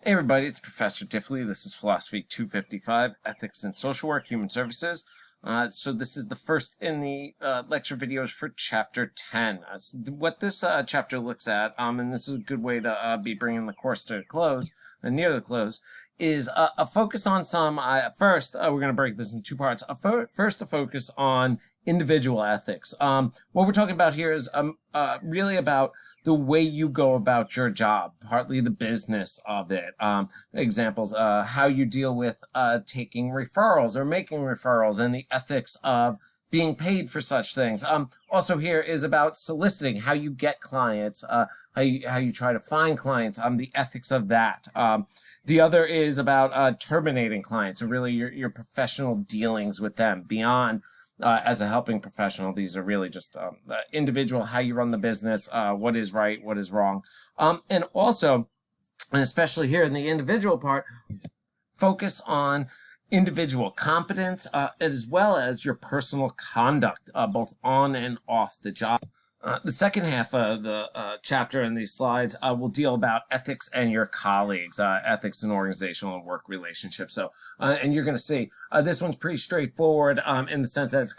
Hey everybody, it's Professor Diffley. This is Philosophy 255, Ethics in Social Work, Human Services. So this is the first in the lecture videos for Chapter 10. What this chapter looks at, and this is a good way to be bringing the course to a close, near the close, is a focus on some, first, we're going to break this in two parts. First, a focus on individual ethics. What we're talking about here is really about the way you go about your job, partly the business of it. Examples, how you deal with taking referrals or making referrals and the ethics of being paid for such things. Also here is about soliciting, how you get clients, how you try to find clients, the ethics of that. The other is about terminating clients, or really your professional dealings with them beyond as a helping professional. These are really just individual, how you run the business, what is right, what is wrong. And also, and especially here in the individual part, focus on individual competence as well as your personal conduct, both on and off the job. The second half of the chapter in these slides will deal about ethics and your colleagues, ethics in organizational and work relationships. So, and you're going to see this one's pretty straightforward in the sense that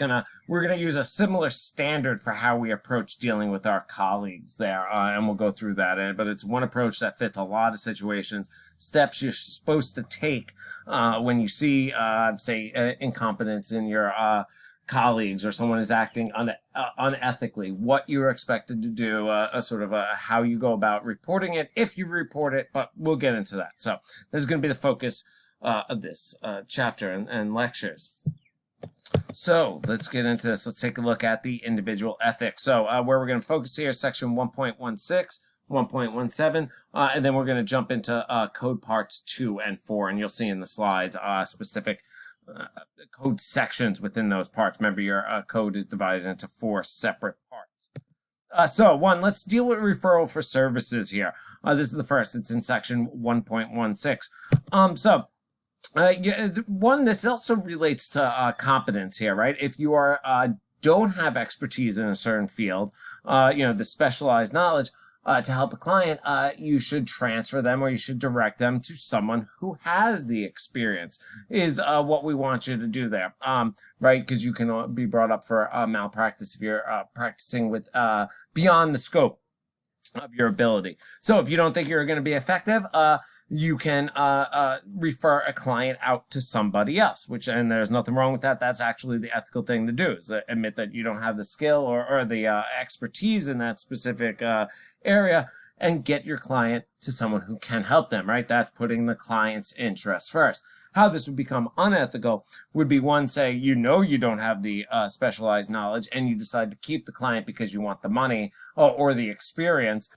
we're going to use a similar standard for how we approach dealing with our colleagues there, and we'll go through that. But it's one approach that fits a lot of situations, steps you're supposed to take when you see, say, incompetence in your colleagues, or someone is acting unethically, what you're expected to do, how you go about reporting it, if you report it, but we'll get into that. So this is going to be the focus of this chapter and lectures. So let's get into this. Let's take a look at the individual ethics. So where we're going to focus here is section 1.16, 1.17, and then we're going to jump into code parts 2 and 4, and you'll see in the slides specific code sections within those parts. Remember, your code is divided into 4 separate parts. So one, let's deal with referral for services here. This is the first. It's in section 1.16. One, this also relates to competence here, right? If you are don't have expertise in a certain field, the specialized knowledge, to help a client, you should transfer them, or you should direct them to someone who has the experience, is what we want you to do there, right? Because you can be brought up for malpractice if you're practicing with beyond the scope of your ability. So if you don't think you're going to be effective, you can refer a client out to somebody else, and there's nothing wrong with that. That's actually the ethical thing to do, is admit that you don't have the skill or the expertise in that specific area, and get your client to someone who can help them, right? That's putting the client's interests first. How this would become unethical would be, one, say you don't have the specialized knowledge, and you decide to keep the client because you want the money or the experience.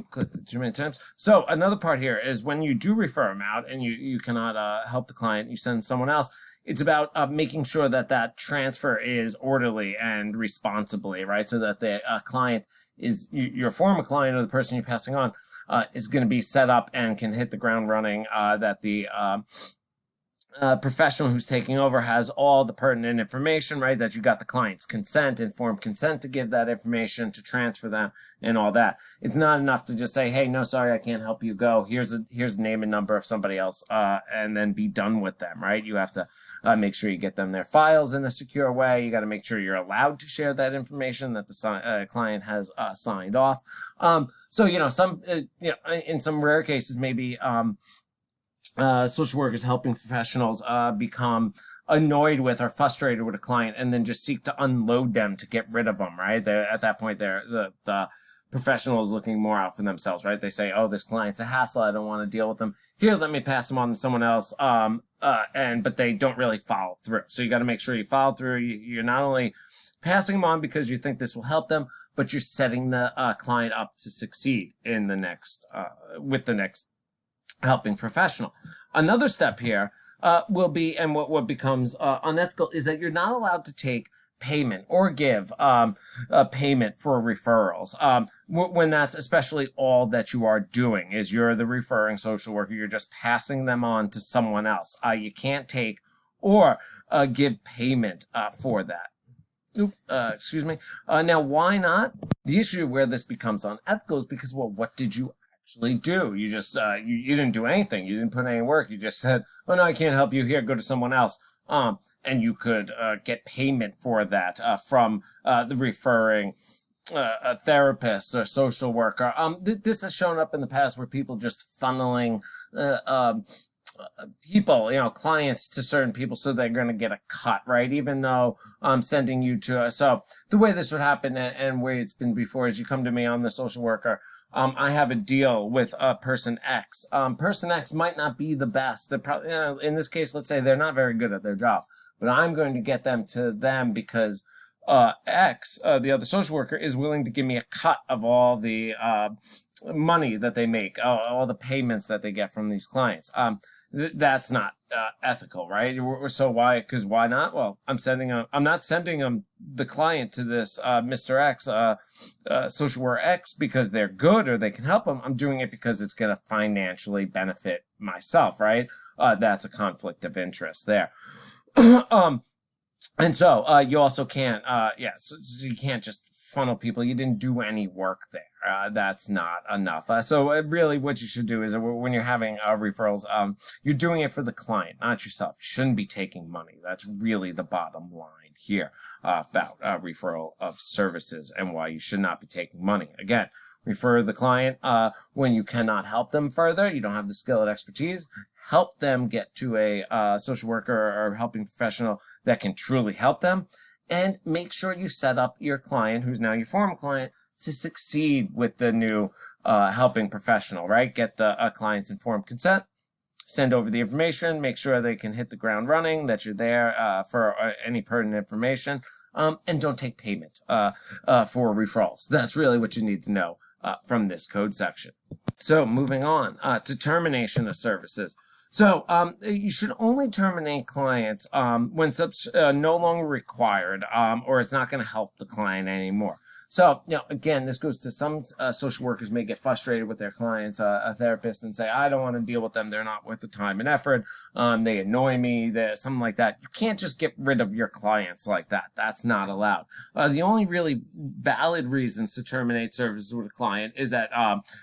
Click it too many times. So another part here is when you do refer them out and you cannot help the client, you send someone else. It's about making sure that that transfer is orderly and responsibly, right? So that the client is, your former client or the person you're passing on, is going to be set up and can hit the ground running, that the professional who's taking over has all the pertinent information, right? That you got the client's consent, informed consent to give that information, to transfer them, and all that. It's not enough to just say, hey, no, sorry, I can't help you, go. Here's a name and number of somebody else, and then be done with them, right? You have to make sure you get them their files in a secure way. You got to make sure you're allowed to share that information, that the client has signed off. So, in some rare cases, maybe social workers helping professionals become annoyed with or frustrated with a client, and then just seek to unload them to get rid of them, right? At that point, the professional is looking more out for themselves, right? They say, oh, this client's a hassle, I don't want to deal with them. Here, let me pass them on to someone else. But they don't really follow through. So you got to make sure you follow through. You're not only passing them on because you think this will help them, but you're setting the client up to succeed in the next, with the next helping professional. Another step here will be, and what becomes unethical, is that you're not allowed to take payment or give payment for referrals, when that's especially all that you are doing, is you're the referring social worker. You're just passing them on to someone else. You can't take or give payment for that. Excuse me. Now, why not? The issue where this becomes unethical is because, well, what did you actually do. You just you didn't do anything. You didn't put any work. You just said, "Oh no, I can't help you here. Go to someone else." And you could get payment for that from the referring a therapist or social worker. This has shown up in the past where people just funneling people, clients to certain people so they're going to get a cut, right? Even though I'm sending you to, so the way this would happen and where it's been before is you come to me, I'm the social worker. I have a deal with person X. Person X might not be the best. They're probably, in this case, let's say they're not very good at their job, but I'm going to get them to them because X, the other social worker, is willing to give me a cut of all the money that they make, all the payments that they get from these clients. That's not ethical, right? So why? Because why not? Well, I'm not sending them the client to this Mr. X, social worker X, because they're good or they can help them. I'm doing it because it's going to financially benefit myself, right? That's a conflict of interest there. And so you also can't, so you can't just funnel people. You didn't do any work there. That's not enough. So really what you should do is when you're having referrals, you're doing it for the client, not yourself. You shouldn't be taking money. That's really the bottom line here about referral of services and why you should not be taking money. Again, refer the client when you cannot help them further. You don't have the skill and expertise. Help them get to a social worker or helping professional that can truly help them. And make sure you set up your client, who's now your former client, to succeed with the new helping professional, right? Get the client's informed consent, send over the information, make sure they can hit the ground running, that you're there for any pertinent information, and don't take payment for referrals. That's really what you need to know from this code section. So moving on to termination of services. So you should only terminate clients when subs no longer required or it's not going to help the client anymore. So, again, this goes to some social workers may get frustrated with their clients, a therapist, and say, I don't want to deal with them. They're not worth the time and effort. They annoy me. Something like that. You can't just get rid of your clients like that. That's not allowed. The only really valid reasons to terminate services with a client is that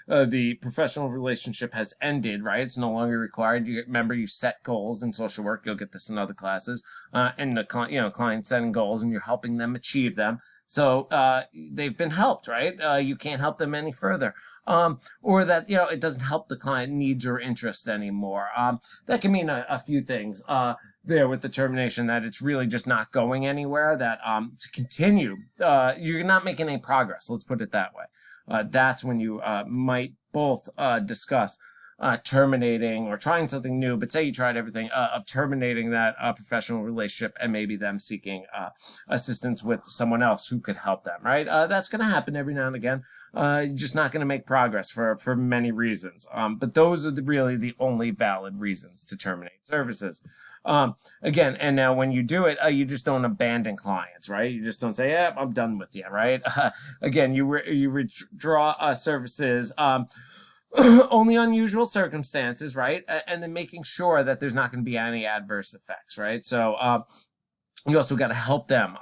the professional relationship has ended, right? It's no longer required. Remember, you set goals in social work. You'll get this in other classes. And the client setting goals, and you're helping them achieve them. So they've been helped, right? You can't help them any further. Or that, it doesn't help the client needs or interest anymore. That can mean a few things there with the termination, that it's really just not going anywhere, that to continue, you're not making any progress. Let's put it that way. That's when you might both discuss terminating or trying something new, but say you tried everything, of terminating that professional relationship and maybe them seeking assistance with someone else who could help them, right? That's going to happen every now and again. You're just not going to make progress for many reasons. But those are really the only valid reasons to terminate services. Again, and now when you do it, you just don't abandon clients, right? You just don't say, yeah, I'm done with you, right? Again, you withdraw services, only unusual circumstances, right? And then making sure that there's not going to be any adverse effects, right? So, you also got to help them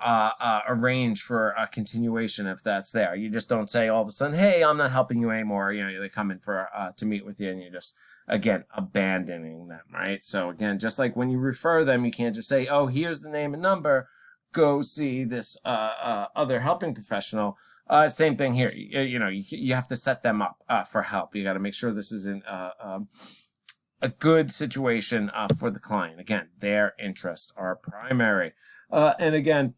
arrange for a continuation if that's there. You just don't say all of a sudden, hey, I'm not helping you anymore. They come in for to meet with you, and you just, again, abandoning them, right? So again, just like when you refer them, you can't just say, oh, here's the name and number, go see this other helping professional. Same thing here. You have to set them up for help. You got to make sure this is in a good situation for the client. Again, their interests are primary. And again,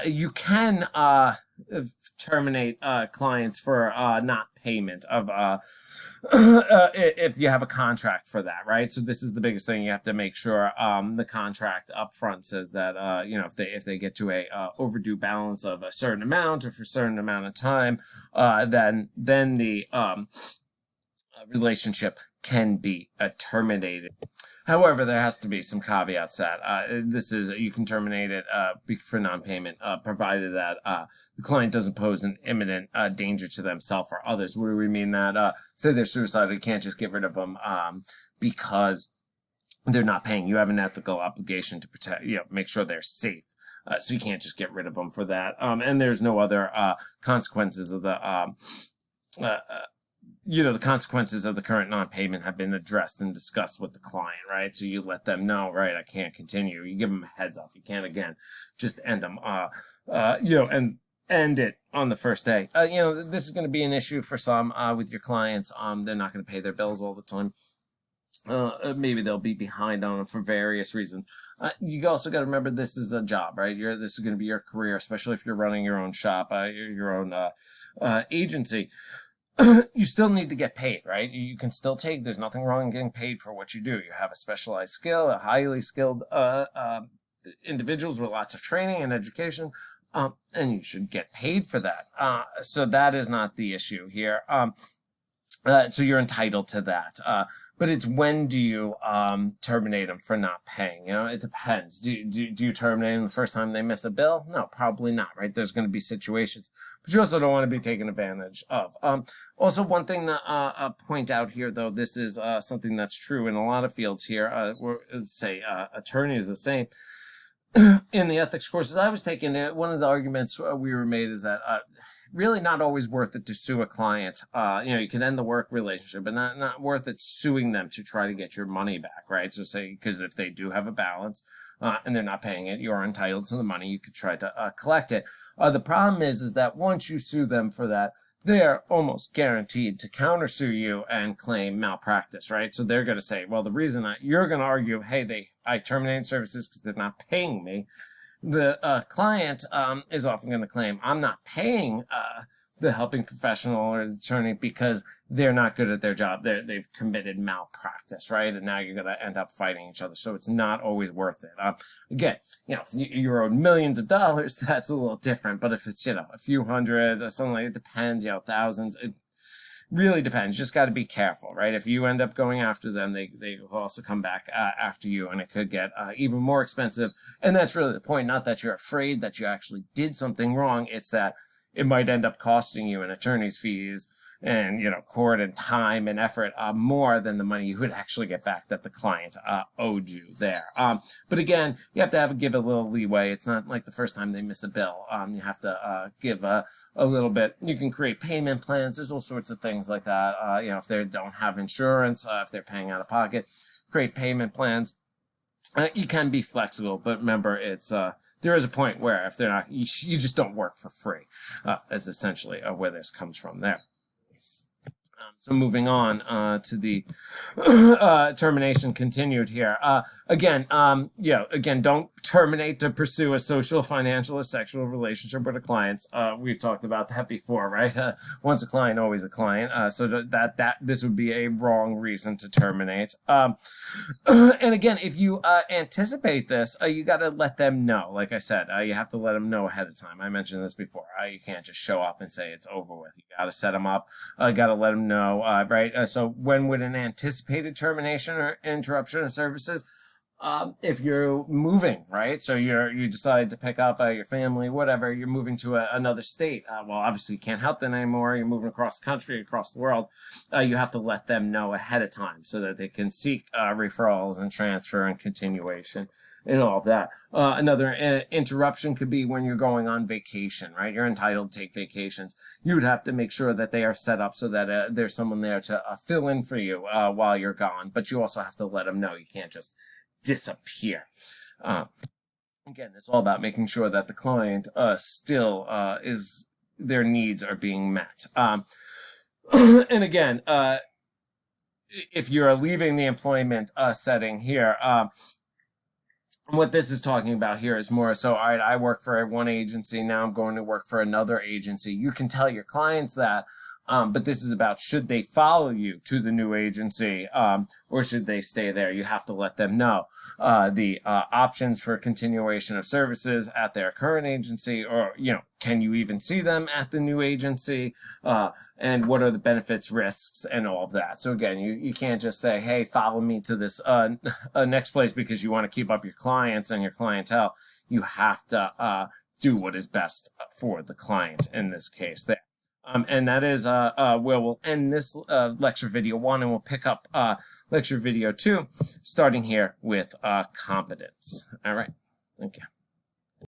you can terminate clients for not payment of if you have a contract for that, right? So this is the biggest thing. You have to make sure the contract up front says that if they get to a overdue balance of a certain amount or for a certain amount of time, then the relationship can be terminated. However, there has to be some caveats that you can terminate it for non-payment, provided that the client doesn't pose an imminent danger to themselves or others. What do we mean that? Say they're suicidal, you can't just get rid of them because they're not paying. You have an ethical obligation to protect, make sure they're safe. So you can't just get rid of them for that. And there's no other consequences of the the consequences of the current non-payment have been addressed and discussed with the client, right? So you let them know, right, I can't continue. You give them a heads up. You can't, again, just end them, and end it on the first day. This is going to be an issue for some with your clients. They're not going to pay their bills all the time. Maybe they'll be behind on them for various reasons. You also got to remember this is a job, right? This is going to be your career, especially if you're running your own shop, your own agency. You still need to get paid, right? You can still there's nothing wrong in getting paid for what you do. You have a specialized skill, a highly skilled individuals with lots of training and education, and you should get paid for that. So that is not the issue here. So you're entitled to that. But it's when do you terminate them for not paying? It depends. Do you terminate them the first time they miss a bill? No, probably not, right? There's going to be situations. But you also don't want to be taken advantage of. Also, one thing to point out here, though, this is something that's true in a lot of fields here. Attorney is the same. In the ethics courses I was taking, one of the arguments we were made is that really not always worth it to sue a client. You can end the work relationship, but not worth it suing them to try to get your money back, right? So because if they do have a balance and they're not paying it, you're entitled to the money. You could try to collect it. The problem is that once you sue them for that, they're almost guaranteed to countersue you and claim malpractice, right? So they're going to say, well, the reason you're going to argue, hey, I terminated services because they're not paying me. The client is often going to claim, I'm not paying the helping professional or the attorney because they're not good at their job. They've committed malpractice, right? And now you're going to end up fighting each other. So it's not always worth it. Again, if you're owed millions of dollars, that's a little different. But if it's, a few hundred, something like it depends, thousands, it really depends. You just got to be careful, right? If you end up going after them, they will also come back after you, and it could get even more expensive. And that's really the point. Not that you're afraid that you actually did something wrong. It's that it might end up costing you in attorney's fees and, court and time and effort more than the money you would actually get back that the client owed you there. But again, you have to give a little leeway. It's not like the first time they miss a bill. You have to give a little bit. You can create payment plans. There's all sorts of things like that. If they don't have insurance, if they're paying out of pocket, create payment plans. You can be flexible, but remember, it's there is a point where if they're not, you just don't work for free. Is essentially where this comes from there. So moving on to the termination continued here. Again, don't terminate to pursue a social, financial, or sexual relationship with a client. We've talked about that before, right? Once a client, always a client. So that this would be a wrong reason to terminate. And again, if you anticipate this, you got to let them know. Like I said, you have to let them know ahead of time. I mentioned this before. You can't just show up and say it's over with. You got to set them up. Got to let them know. Right? So when would an anticipated termination or interruption of services? If you're moving, right? So you decide to pick up your family, whatever, you're moving to another state. Well, obviously you can't help them anymore. You're moving across the country, across the world. You have to let them know ahead of time so that they can seek referrals and transfer and continuation and all of that. Another interruption could be when you're going on vacation, right? You're entitled to take vacations. You would have to make sure that they are set up so that there's someone there to fill in for you while you're gone. But you also have to let them know. You can't just disappear. Again, it's all about making sure that the client still their needs are being met. And again, if you're leaving the employment setting here, what this is talking about here is more so, all right, I work for one agency, now I'm going to work for another agency. You can tell your clients that, but this is about should they follow you to the new agency or should they stay there? You have to let them know the options for continuation of services at their current agency, or, can you even see them at the new agency? And what are the benefits, risks, and all of that. So again, you can't just say, hey, follow me to this next place because you want to keep up your clients and your clientele. You have to do what is best for the client in this case there. And that is where we'll end this lecture video 1, and we'll pick up lecture video 2, starting here with competence. All right. Thank you.